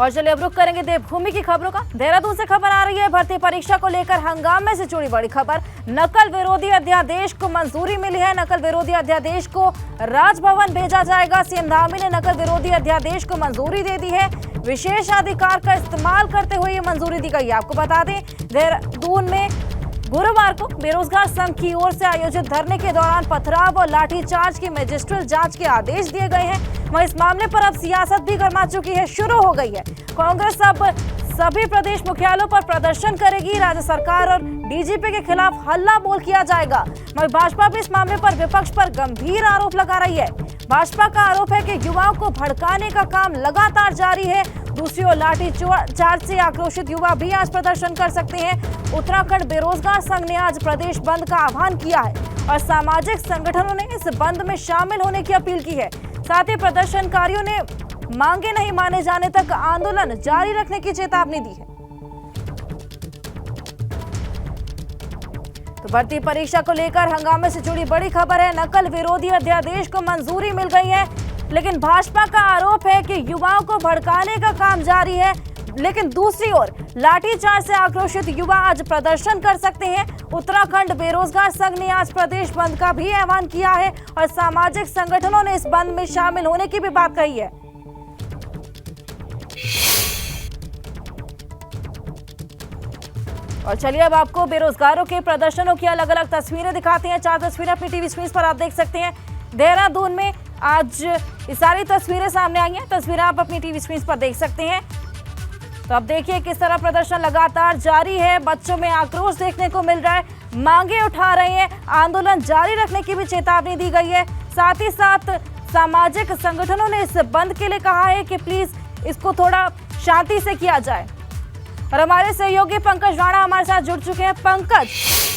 और चलिए अब रुख करेंगे देवभूमि की खबरों का। देहरादून से खबर आ रही है, भर्ती परीक्षा को लेकर हंगामे से जुड़ी बड़ी खबर। नकल विरोधी अध्यादेश को मंजूरी मिली है। नकल विरोधी अध्यादेश को राजभवन भेजा जाएगा। सीएम धामी ने नकल विरोधी अध्यादेश को मंजूरी दे दी है। विशेष अधिकार का इस्तेमाल करते हुए ये मंजूरी दी गई है। आपको बता दें, देहरादून में गुरुवार को बेरोजगार संघ की ओर से आयोजित धरने के दौरान पथराव और लाठीचार्ज की मजिस्ट्रेट जांच के आदेश दिए गए हैं। वहीं इस मामले पर अब सियासत भी गर्मा चुकी है, शुरू हो गई है। कांग्रेस अब सभी प्रदेश मुख्यालयों पर प्रदर्शन करेगी। राज्य सरकार और डीजीपी के खिलाफ हल्ला बोल किया जाएगा। वहीं भाजपा भी इस मामले पर विपक्ष पर गंभीर आरोप लगा रही है। भाजपा का आरोप है कि युवाओं को भड़काने का काम लगातार जारी है। दूसरी ओर लाठीचार्ज से आक्रोशित युवा भी आज प्रदर्शन कर सकते हैं। उत्तराखंड बेरोजगार संघ ने आज प्रदेश बंद का आह्वान किया है और सामाजिक संगठनों ने इस बंद में शामिल होने की अपील की है। साथ ही प्रदर्शनकारियों ने मांगे नहीं माने जाने तक आंदोलन जारी रखने की चेतावनी दी है। तो भर्ती परीक्षा को लेकर हंगामे से जुड़ी बड़ी खबर है। नकल विरोधी अध्यादेश को मंजूरी मिल गई है, लेकिन भाजपा का आरोप है कि युवाओं को भड़काने का काम जारी है। लेकिन दूसरी ओर लाठीचार्ज से आक्रोशित युवा आज प्रदर्शन कर सकते हैं। उत्तराखंड बेरोजगार संघ ने आज प्रदेश बंद का भी आह्वान किया है और सामाजिक संगठनों ने इस बंद में शामिल होने की भी बात कही है। और चलिए अब आपको बेरोजगारों के प्रदर्शनों की अलग अलग तस्वीरें दिखाते हैं। 4 तस्वीरें अपनी टीवी स्क्रीन पर आप देख सकते हैं। देहरादून में आज ये सारी तस्वीरें सामने आई हैं। तस्वीरें आप अपनी टीवी स्क्रीन पर देख सकते हैं। तो अब देखिए किस तरह प्रदर्शन लगातार जारी है। बच्चों में आक्रोश देखने को मिल रहा है, मांगे उठा रहे हैं, आंदोलन जारी रखने की भी चेतावनी दी गई है। साथ ही साथ सामाजिक संगठनों ने इस बंद के लिए कहा है कि प्लीज इसको थोड़ा शांति से किया जाए। और हमारे सहयोगी पंकज राणा हमारे साथ जुड़ चुके हैं। पंकज,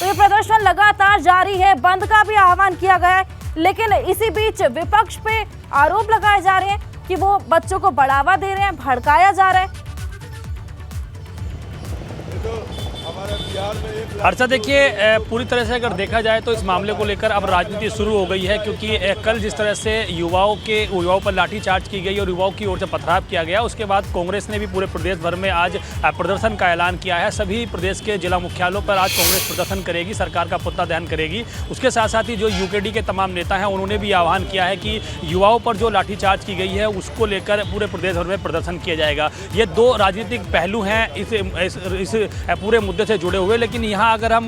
तो ये प्रदर्शन लगातार जारी है, बंद का भी आह्वान किया गया है, लेकिन इसी बीच विपक्ष पे आरोप लगाए जा रहे हैं कि वो बच्चों को बढ़ावा दे रहे हैं, भड़काया जा रहा है। हर्षा, देखिए पूरी तरह से अगर देखा जाए तो इस मामले को लेकर अब राजनीति शुरू हो गई है, क्योंकि कल जिस तरह से युवाओं पर लाठीचार्ज की गई और युवाओं की ओर से पथराव किया गया, उसके बाद कांग्रेस ने भी पूरे प्रदेश भर में आज प्रदर्शन का ऐलान किया है। सभी प्रदेश के जिला मुख्यालयों पर आज कांग्रेस प्रदर्शन करेगी, सरकार का पुतला दहन करेगी। उसके साथ साथ ही जो यूकेडी के तमाम नेता हैं उन्होंने भी आह्वान किया है कि युवाओं पर जो लाठीचार्ज की गई है उसको लेकर पूरे प्रदेश भर में प्रदर्शन किया जाएगा। ये दो राजनीतिक पहलू हैं इस पूरे मुद्दे से जुड़े हुए। लेकिन यहाँ अगर हम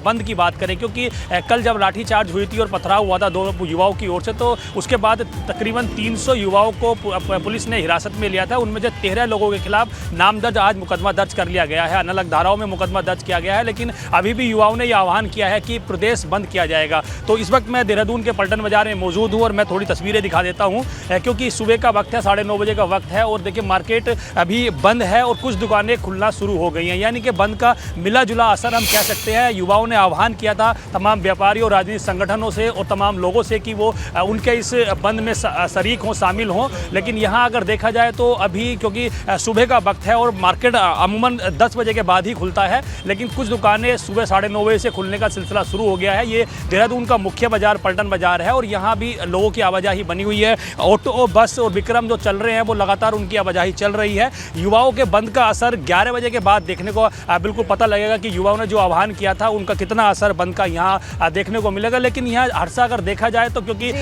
बंद की बात करें, क्योंकि कल जब लाठीचार्ज हुई थी और पथराव हुआ था दो युवाओं की ओर से, तो उसके बाद तकरीबन 300 युवाओं को पुलिस ने हिरासत में लिया था। उनमें से 13 लोगों के खिलाफ नामदर्ज आज मुकदमा दर्ज कर लिया गया है, अलग धाराओं में मुकदमा दर्ज किया गया है। लेकिन अभी भी युवाओं ने यह आह्वान किया है कि प्रदेश बंद किया जाएगा। तो इस वक्त मैं देहरादून के पलटन बाजार में मौजूद हूँ और मैं थोड़ी तस्वीरें दिखा देता हूँ, क्योंकि सुबह का वक्त है, 9:30 बजे का वक्त है। और देखिए मार्केट अभी बंद है और कुछ दुकानें खुलना शुरू हो गई हैं, यानी कि बंद का मिला जुला असर हम कह सकते हैं। युवाओं ने आह्वान किया था तमाम व्यापारियों, राजनीतिक संगठनों से और तमाम लोगों से कि वो उनके इस बंद में शरीक हों, शामिल हों। लेकिन यहाँ अगर देखा जाए तो अभी क्योंकि सुबह का वक्त है और मार्केट अमूमन 10 बजे के बाद ही खुलता है, लेकिन कुछ दुकानें सुबह 9:30 बजे से खुलने का सिलसिला शुरू हो गया है। ये देहरादून का मुख्य बाजार पलटन बाजार है और यहाँ भी लोगों की आवाजाही बनी हुई है। ऑटो, बस और विक्रम जो चल रहे हैं वो लगातार उनकी आवाजाही चल रही है। युवाओं के बंद का असर 11 बजे के बाद देखने को बिल्कुल पता लगेगा कि युवाओं ने जो आह्वान किया था उनका कितना असर बंद का यहाँ देखने को मिलेगा। लेकिन यहाँ हर्षा अगर देखा जाए तो क्योंकि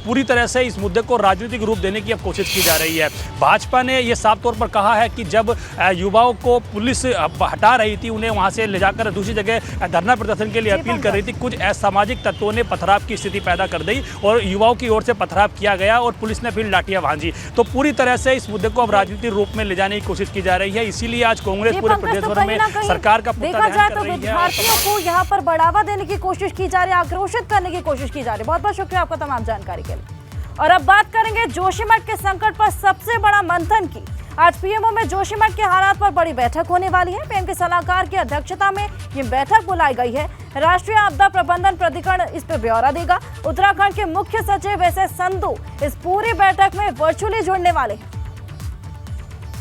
पूरी तरह से इस मुद्दे को राजनीतिक रूप देने की अब कोशिश की जा रही है। भाजपा ने यह साफ तौर पर कहा है कि जब युवाओं को पुलिस हटा रही थी, उन्हें वहाँ से ले जाकर दूसरी जगह धरना प्रदर्शन के लिए अपील कर रही थी, कुछ असामाजिक तत्वों ने पथराव की स्थिति पैदा कर दी और युवाओं की ओर से पथराव किया गया और पुलिस ने फिर लाठियां भांजी। तो पूरी तरह से इस मुद्दे को अब राजनीतिक रूप में ले जाने की कोशिश की जा रही है। इसीलिए आज कांग्रेस पूरे प्रदेश भर में सरकार का पुतला दहन कर रही है। विद्यार्थियों को यहाँ पर बढ़ावा देने की कोशिश की जा रही है, आक्रोशित करने की कोशिश की जा रही है। बहुत बहुत शुक्रिया आपका तमाम जानकारी के लिए। और अब बात करेंगे जोशीमठ के संकट पर सबसे बड़ा मंथन की। आज पीएमओ में जोशीमठ के हालात पर बड़ी बैठक होने वाली है। पीएम के सलाहकार की अध्यक्षता में ये बैठक बुलाई गई है। राष्ट्रीय आपदा प्रबंधन प्राधिकरण इस पर ब्यौरा देगा। उत्तराखंड के मुख्य सचिव एस संधू इस पूरी बैठक में वर्चुअली जुड़ने वाले हैं।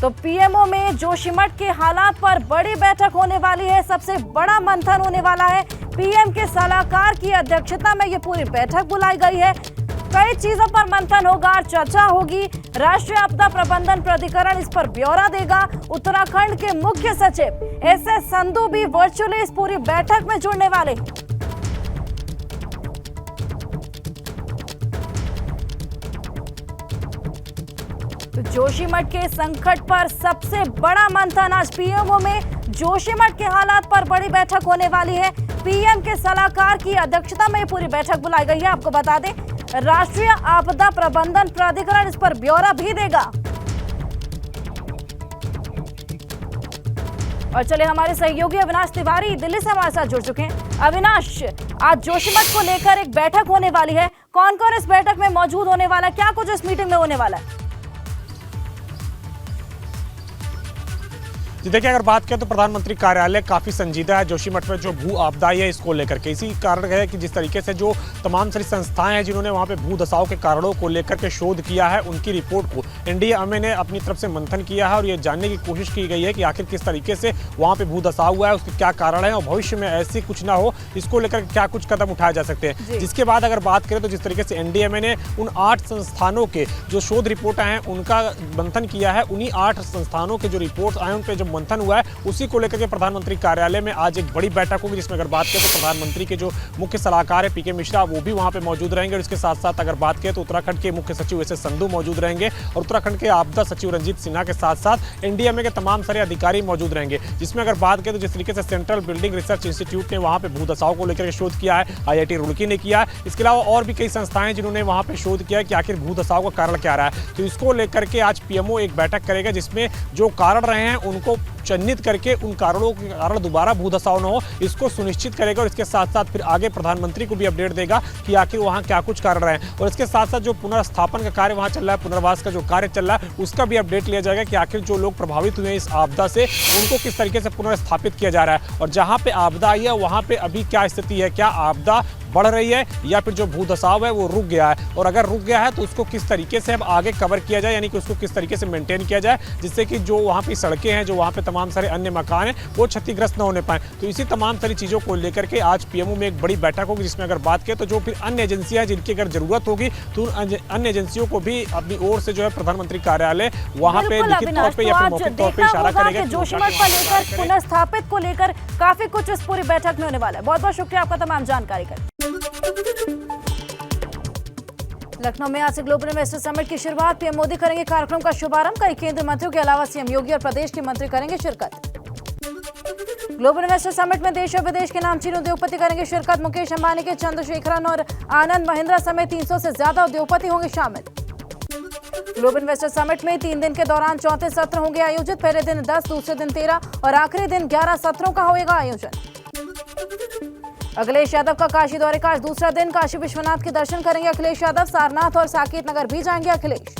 तो पीएमओ में जोशीमठ के हालात पर बड़ी बैठक होने वाली है, सबसे बड़ा मंथन होने वाला है। पीएम के सलाहकार की अध्यक्षता में ये पूरी बैठक बुलाई गई है। कई चीजों पर मंथन होगा, चर्चा होगी। राष्ट्रीय आपदा प्रबंधन प्राधिकरण इस पर ब्यौरा देगा। उत्तराखंड के मुख्य सचिव एसएस संधू भी वर्चुअली इस पूरी बैठक में जुड़ने वाले हैं। तो जोशीमठ के संकट पर सबसे बड़ा मंथन आज पीएमओ में। जोशीमठ के हालात पर बड़ी बैठक होने वाली है। पीएम के सलाहकार की अध्यक्षता में पूरी बैठक बुलाई गई है। आपको बता दें, राष्ट्रीय आपदा प्रबंधन प्राधिकरण इस पर ब्यौरा भी देगा। और चले हमारे सहयोगी अविनाश तिवारी दिल्ली से हमारे साथ जुड़ चुके हैं। अविनाश, आज जोशीमठ को लेकर एक बैठक होने वाली है, कौन कौन इस बैठक में मौजूद होने वाला है, क्या कुछ इस मीटिंग में होने वाला है? जी देखिए, अगर बात करें तो प्रधानमंत्री कार्यालय काफ़ी संजीदा है जोशीमठ में जो भू आपदाई है इसको लेकर के। इसी कारण है कि जिस तरीके से जो तमाम सारी संस्थाएं हैं जिन्होंने वहां पे भू धसाव के कारणों को लेकर के शोध किया है, उनकी रिपोर्ट को एनडीएमए ने अपनी तरफ से मंथन किया है और ये जानने की कोशिश की गई है कि आखिर किस तरीके से वहाँ पे भू धसाव हुआ है, उसके क्या कारण है और भविष्य में ऐसी कुछ ना हो, इसको लेकर क्या कुछ कदम उठाए जा सकते हैं। जिसके बाद अगर बात करें तो जिस तरीके से एनडीएमए ने उन 8 संस्थानों के जो शोध रिपोर्टें हैं उनका मंथन किया है, उन्हीं 8 संस्थानों के जो रिपोर्ट आए उन पर जो मंथन हुआ है उसी को लेकर के प्रधानमंत्री कार्यालय में आज एक बड़ी बैठक होगी, जिसमें अगर बात करें तो प्रधानमंत्री के जो मुख्य सलाहकार है पीके मिश्रा वो भी वहां पे मौजूद रहेंगे। और इसके साथ साथ अगर बात करें तो उत्तराखंड के मुख्य सचिव एसएस संधू मौजूद रहेंगे और उत्तराखंड के आपदा सचिव रंजीत सिन्हा के साथ साथ एनडीएमए के तमाम सारे अधिकारी मौजूद रहेंगे। जिसमें अगर बात करें तो जिस तरीके से सेंट्रल बिल्डिंग रिसर्च इंस्टीट्यूट ने वहां पे भू धसाव को लेकर शोध किया है, IIT रुड़की ने किया है, इसके अलावा और भी कई संस्थाएं जिन्होंने वहां पे शोध किया है कि आखिर भू धसाव का कारण क्या रहा है। तो इसको लेकर के आज पीएमओ एक बैठक करेगा जिसमें जो कारण रहे हैं उनको चिन्हित करके उन कारणों के कारण दोबारा भू धसाव न हो इसको सुनिश्चित करेगा और इसके साथ साथ फिर आगे प्रधानमंत्री को भी अपडेट देगा कि आखिर वहाँ क्या कुछ कारण रहे हैं। और इसके साथ साथ जो पुनर्स्थापन का कार्य वहाँ चल रहा है, पुनर्वास का जो कार्य चल रहा है उसका भी अपडेट लिया जाएगा कि आखिर जो लोग प्रभावित हुए हैं इस आपदा से उनको किस तरीके से पुनर्स्थापित किया जा रहा है और जहाँ पे आपदा आई है वहाँ पे अभी क्या स्थिति है, क्या आपदा बढ़ रही है या फिर जो भू धसाव है वो रुक गया है और अगर रुक गया है तो उसको किस तरीके से अब आगे कवर किया जाए, यानी कि उसको किस तरीके से मेंटेन किया जाए जिससे कि जो वहाँ पे सड़कें हैं, जो वहाँ पे तमाम सारे अन्य मकान हैं वो क्षतिग्रस्त न होने पाए। तो इसी तमाम सारी चीज़ों को लेकर के आज पीएमओ में एक बड़ी बैठक होगी जिसमें अगर बात करें तो जो फिर अन्य एजेंसियां जिनकी अगर जरूरत होगी तो अन्य एजेंसियों को भी अपनी ओर से जो है प्रधानमंत्री कार्यालय वहाँ पे लिखित तौर पर या फिर मौखिक तौर पर इशारा करेगा। जोशीमठ को लेकर पुनर्स्थापित को लेकर काफी कुछ इस पूरी बैठक में होने वाला है। बहुत बहुत शुक्रिया आपका तमाम जानकारी का। लखनऊ में आज से ग्लोबल इन्वेस्टर समिट की शुरुआत, पीएम मोदी करेंगे कार्यक्रम का शुभारंभ। कई केंद्रीय मंत्रियों के अलावा सीएम योगी और प्रदेश के मंत्री करेंगे शिरकत। ग्लोबल इन्वेस्टर समिट में देश और विदेश के नामचीन उद्योगपति करेंगे शिरकत। मुकेश अंबानी के चंद्रशेखरन और आनंद महिंद्रा समेत 300 से ज्यादा उद्योगपति होंगे शामिल। ग्लोबल इन्वेस्टर समिट में 3 दिन के दौरान 34 सत्र होंगे आयोजित। पहले दिन 10, दूसरे दिन 13 और आखिरी दिन 11 सत्रों का होगा आयोजन। अखिलेश यादव का काशी दौरे का आज दूसरा दिन, काशी विश्वनाथ के दर्शन करेंगे अखिलेश यादव। सारनाथ और साकेत नगर भी जाएंगे अखिलेश।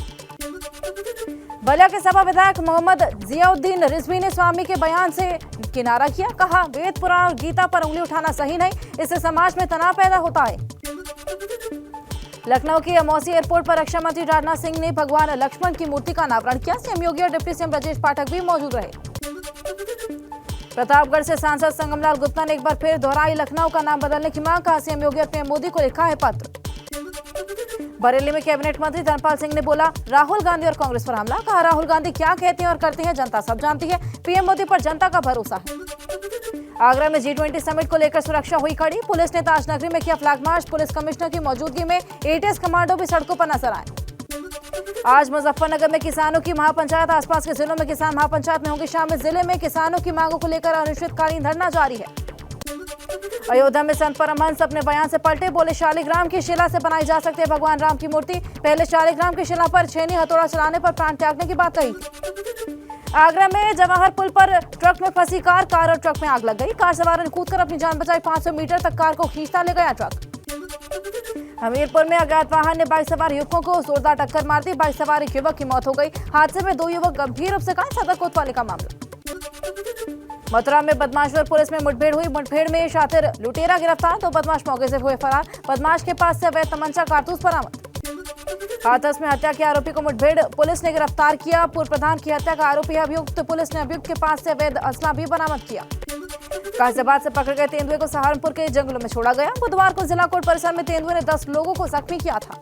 बलिया के सपा विधायक मोहम्मद जियाउद्दीन रिजवी ने स्वामी के बयान से किनारा किया, कहा वेद पुराण और गीता पर उंगली उठाना सही नहीं, इससे समाज में तनाव पैदा होता है। लखनऊ के अमौसी एयरपोर्ट पर रक्षा मंत्री राजनाथ सिंह ने भगवान लक्ष्मण की मूर्ति का अनावरण किया। सीएम योगी और डिप्टी सीएम ब्रजेश पाठक भी मौजूद रहे। प्रतापगढ़ से सांसद संगमलाल गुप्ता ने एक बार फिर दोहराई लखनऊ का नाम बदलने की मांग, कहा सीएम योगी और पीएम मोदी को लिखा है पत्र। बरेली में कैबिनेट मंत्री धर्मपाल सिंह ने बोला राहुल गांधी और कांग्रेस पर हमला, कहा राहुल गांधी क्या कहते हैं और करते हैं जनता सब जानती है, पीएम मोदी पर जनता का भरोसा है। आगरा में G20 समिट को लेकर सुरक्षा हुई कड़ी, पुलिस ने ताजनगरी में किया फ्लैग मार्च। पुलिस कमिश्नर की मौजूदगी में ATS कमांडो भी सड़कों पर नजर आए। आज मुजफ्फरनगर में किसानों की महापंचायत, आसपास के जिलों में किसान महापंचायत में होंगे शामिल। जिले में किसानों की मांगों को लेकर अनिश्चितकालीन धरना जारी है। अयोध्या में संत परमहंस अपने बयान से पलटे, बोले शालिग्राम की शिला से बनाई जा सकती है भगवान राम की मूर्ति। पहले शालिग्राम की शिला पर छेनी हथौड़ा चलाने पर प्राण त्यागने की बात कही थी। आगरा में जवाहर पुल पर ट्रक में फंसी कार और ट्रक में आग लग गई। कार सवारों ने कूदकर अपनी जान बचाई। 500 मीटर तक कार को खींचता ले गया ट्रक। हमीरपुर में अज्ञात वाहन ने बाइक सवार युवकों को जोरदार टक्कर मार दी। बाइक सवार एक युवक की मौत हो गई। हादसे में 2 युवक गंभीर रूप से घायल। सदर कोतवाली का मामला। मथुरा में बदमाशवर पुलिस में मुठभेड़ हुई। मुठभेड़ में शातिर लुटेरा गिरफ्तार, 2 बदमाश मौके से हुए फरार। बदमाश के पास से अवैध तमंचा कारतूस बरामद। हाथरस में हत्या के आरोपी को मुठभेड़ पुलिस ने गिरफ्तार किया। पूर्व प्रधान की हत्या का आरोपी है अभियुक्त। पुलिस ने अभियुक्त के पास से अवैध असला भी बरामद किया। गाजियाबाद से पकड़े गए तेंदुए को सहारनपुर के जंगलों में छोड़ा गया। बुधवार को जिला कोर्ट परिसर में तेंदुए ने 10 लोगों को जख्मी किया था।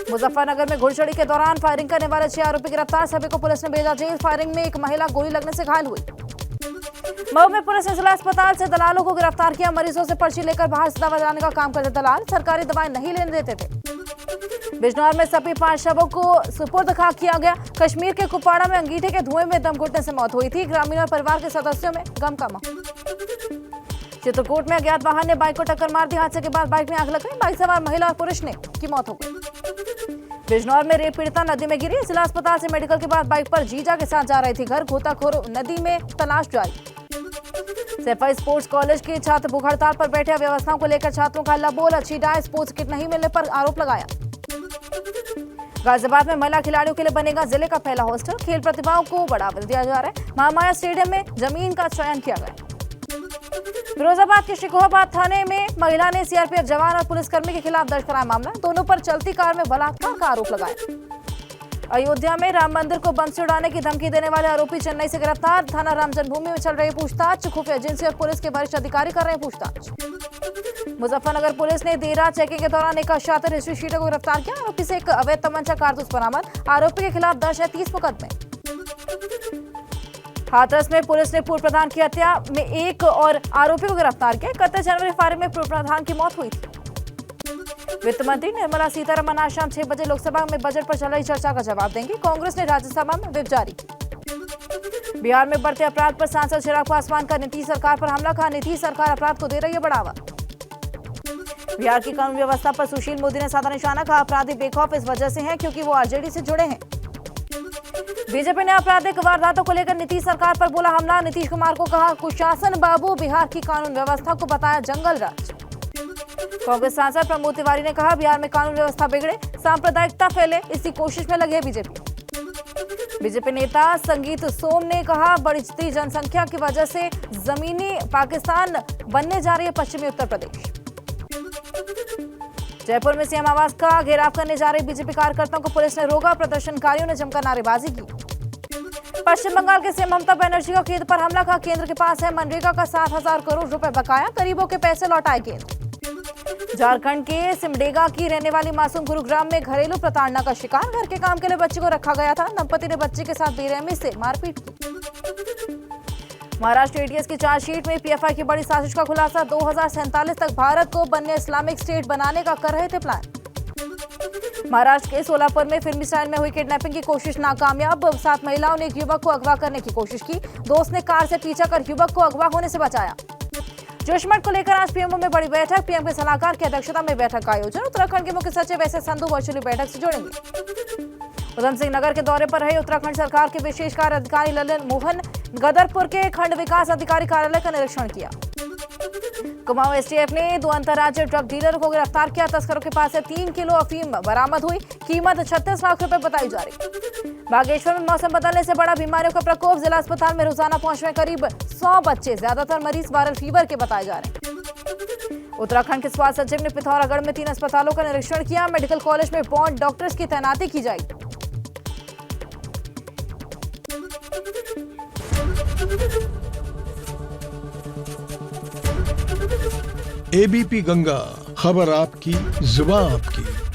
मुजफ्फरनगर में घुड़चढ़ी के दौरान फायरिंग करने वाले 6 आरोपी गिरफ्तार, सभी को पुलिस ने भेजा जेल। फायरिंग में एक महिला गोली लगने से घायल हुई। मऊ में पुलिस ने जिला अस्पताल से दलालों को गिरफ्तार किया। मरीजों से पर्ची लेकर बाहर से दवा लाने का काम करते दलाल, सरकारी दवाएं नहीं लेने देते थे। बिजनौर में सभी 5 शवों को सुपुर्द खाक किया गया। कश्मीर के कुपवाड़ा में अंगीठे के धुएं में दम घुटने से मौत हुई थी। ग्रामीण और परिवार के सदस्यों में गम का माहौल। चित्रकूट में अज्ञात वाहन ने बाइक को टक्कर मार दी। हादसे के बाद बाइक में आग लग गई। बाइक सवार महिला और पुरुष की मौत हो गई। बिजनौर में रेप पीड़िता नदी में गिरी। जिला अस्पताल से मेडिकल के बाद बाइक पर जीजा के साथ जा रही थी घर। गोताखोर नदी में तलाश जारी। सैफई स्पोर्ट्स कॉलेज के छात्र भूख हड़ताल पर बैठे। अव्यवस्थाओं को लेकर छात्रों का हल्ला बोल। अच्छी डाय स्पोर्ट्स किट नहीं मिलने पर आरोप लगाया। गाजियाबाद में महिला खिलाड़ियों के लिए बनेगा जिले का पहला हॉस्टल। खेल प्रतिभाओं को बढ़ावा दिया जा रहा है। महामाया स्टेडियम में जमीन का चयन किया गया। फिरोजाबाद के शिकोहाबाद थाने में महिला ने सीआरपीएफ जवान और पुलिसकर्मी के खिलाफ दर्ज कराया मामला। दोनों पर चलती कार में बलात्कार का आरोप लगाया। अयोध्या में राम मंदिर को बम से उड़ाने की धमकी देने वाले आरोपी चेन्नई से गिरफ्तार। थाना राम जन्मभूमि में चल रही पूछताछ। खुफिया एजेंसी और पुलिस के वरिष्ठ अधिकारी कर रहे हैं पूछताछ। मुजफ्फरनगर पुलिस ने देर रात चेकिंग के दौरान एक अशातिर हिस्ट्री शीटर को गिरफ्तार किया। आरोपी से एक अवैध तमंचा कारतूस बरामद। आरोपी के खिलाफ दर्ज है 30 मुकदमे। हाथरस में पुलिस ने पूर्व प्रधान की हत्या में एक और आरोपी को गिरफ्तार किया। 31 जनवरी फायरिंग में पूर्व प्रधान की मौत हुई थी। वित्त मंत्री निर्मला सीतारमण आज शाम 6 बजे लोकसभा में बजट पर चल रही चर्चा का जवाब देंगी। कांग्रेस ने राज्यसभा में व्हिप जारी की। बिहार में बढ़ते अपराध पर सांसद चिराग पासवान का नीतीश सरकार पर हमला। कहा नीतीश सरकार अपराध को दे रही है बढ़ावा। बिहार की कानून व्यवस्था पर सुशील मोदी ने साधा निशाना। कहा अपराधी बेखौफ इस वजह से हैं क्योंकि वो आरजेडी से जुड़े हैं। बीजेपी ने आपराधिक वारदातों को लेकर नीतीश सरकार पर बोला हमला। नीतीश कुमार को कहा कुशासन बाबू। बिहार की कानून व्यवस्था को बताया जंगल राज। कांग्रेस सांसद प्रमोद तिवारी ने कहा बिहार में कानून व्यवस्था बिगड़े, सांप्रदायिकता फैले, इसी कोशिश में लगी है बीजेपी नेता संगीत सोम ने कहा बढ़ती जनसंख्या की वजह से जमीनी पाकिस्तान बनने जा रही है पश्चिमी उत्तर प्रदेश। जयपुर में सीएम आवास का घेराव करने जा रहे बीजेपी कार्यकर्ताओं को पुलिस ने रोका। प्रदर्शनकारियों ने जमकर नारेबाजी की। पश्चिम बंगाल के सीएम ममता बनर्जी का केंद्र पर हमला। का केंद्र के पास है मनरेगा का 7,000 करोड़ रुपए बकाया। गरीबों के पैसे लौटाए केंद्र। झारखंड के सिमडेगा की रहने वाली मासूम गुरुग्राम में घरेलू प्रताड़ना का शिकार। घर के काम के लिए बच्चे को रखा गया था। दंपति ने बच्चे के साथ बेरहमी से मारपीट की। महाराष्ट्र एटीएस की चार्जशीट में पीएफआई की बड़ी साजिश का खुलासा। 2047 तक भारत को बनने इस्लामिक स्टेट बनाने का कर रहे थे प्लान। महाराष्ट्र के सोलापुर में फिल्मी स्टाइल में हुई किडनैपिंग की कोशिश नाकामयाब। 7 महिलाओं ने एक युवक को अगवा करने की कोशिश की। दोस्त ने कार से पीछा कर युवक को अगवा होने से बचाया। जोशीमठ को लेकर आज पीएमओ में बड़ी बैठक। पीएम के सलाहकार की अध्यक्षता में बैठक का आयोजन। उत्तराखंड के मुख्य सचिव एस एस संधू वर्चुअली बैठक से जुड़ेंगे। उधम सिंह नगर के दौरे पर रहे उत्तराखंड सरकार के विशेष कार्य अधिकारी ललन मोहन गदरपुर के खंड विकास अधिकारी कार्यालय का निरीक्षण किया। कुमाऊं एसटीएफ ने 2 अंतर्राज्यीय ड्रग डीलर को गिरफ्तार किया। तस्करों के पास से 3 किलो अफीम बरामद हुई। कीमत 36 लाख रुपए बताई जा रही। बागेश्वर में मौसम बदलने से बड़ा बीमारियों का प्रकोप। जिला अस्पताल में रोजाना पहुंच रहे करीब 100 बच्चे। ज्यादातर मरीज वायरल फीवर के बताए जा रहे हैं। उत्तराखंड के स्वास्थ्य सचिव ने पिथौरागढ़ में 3 अस्पतालों का निरीक्षण किया। मेडिकल कॉलेज में बॉन्ड डॉक्टर्स की तैनाती की जाएगी। एबीपी गंगा, खबर आपकी, जुबान आपकी।